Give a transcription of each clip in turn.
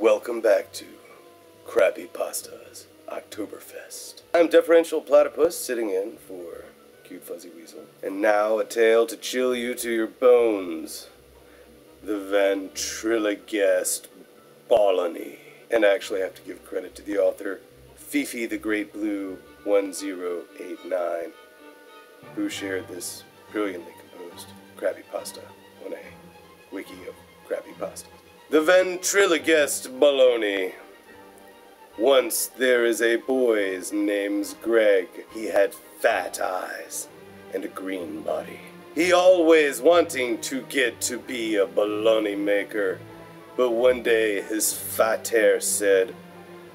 Welcome back to Krabby Pasta's Oktoberfest. I'm Deferential Platypus, sitting in for Cute Fuzzy Weasel. And now a tale to chill you to your bones. The Vanrilguest Bolony. And I actually have to give credit to the author, Fifi the Great Blue 1089, who shared this brilliantly composed Krabby Pasta on a wiki of Krabby Pasta. The Vanrilguest Bolony. Once there is a boy, his name's Greg. He had fat eyes and a green body. He always wanting to get to be a bologna maker, but one day his fat hair said,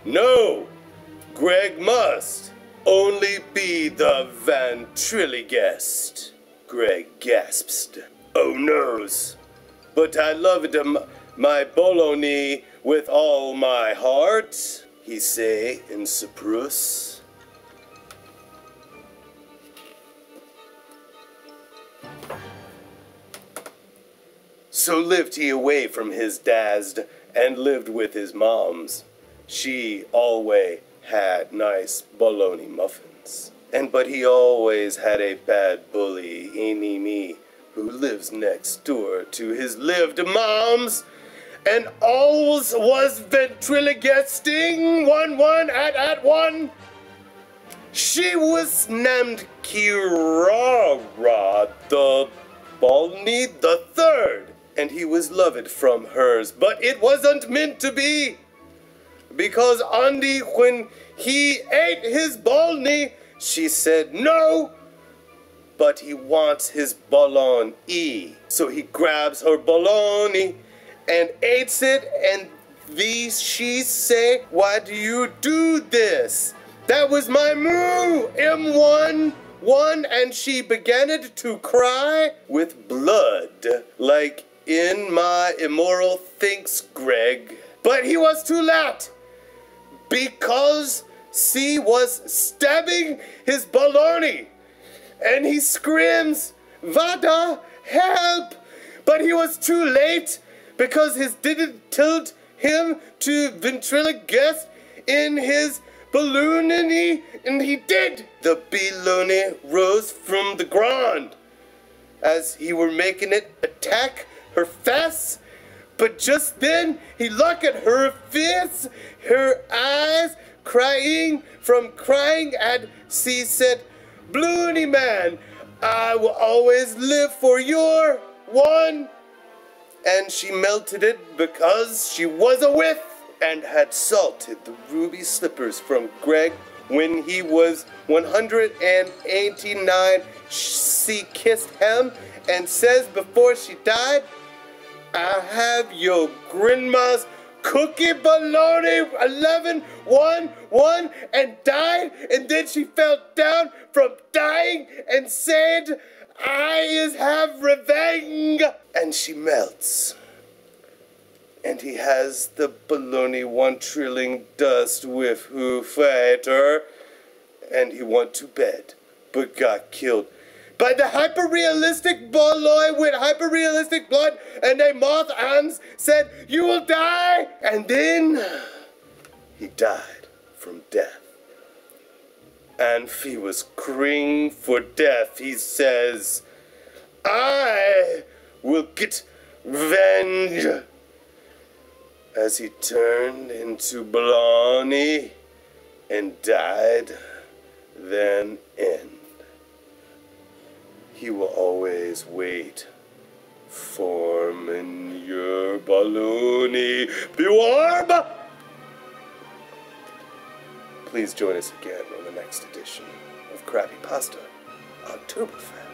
"No, Greg must only be the Vanrilguest." Greg gasped. "Oh noes, but I loved my bologna with all my heart," he say in Cyprus. So lived he away from his dads and lived with his moms. She always had nice bologna muffins. But he always had a bad bully, enemy, who lives next door to his lived moms. And always was Vanrilguesting 1-1 at 1. She was named Kirara the Bolony the Third, and he was loved from hers, but it wasn't meant to be, because Andy, when he ate his bologna, she said no, but he wants his bologna, so he grabs her bologna and eats it, and she say, "Why do you do this? That was my moo, M1, and she began it to cry with blood, like in my immoral thinks Greg. But he was too late, because she was stabbing his bologna, and he screams, "Vada, help!" But he was too late, because his didn't tilt him to Vanrilguest in his bologna, and he did. The bologna rose from the ground as he were making it attack her face, but just then he looked at her face, her eyes crying from crying, and she said, "Bologna man, I will always live for your one." And she melted it because she was a whiff, and had salted the ruby slippers from Greg when he was 189. She kissed him and says before she died, "I have your grandma's cookie bologna 11-1-1," and died, and then she fell down from dying and said, "I is have revenge," and she melts. And he has the bologna 1 trilling dust with who fighter, and he went to bed, but got killed by the hyper-realistic bologna with hyper-realistic blood, and a moth arms said, "You will die," and then he died from death. And he was crying for death. He says, "I will get revenge," as he turned into bologna and died, then end. He will always wait for in your bologna be warm. Please join us again on the next edition of Krabby Pasta Oktoberfest.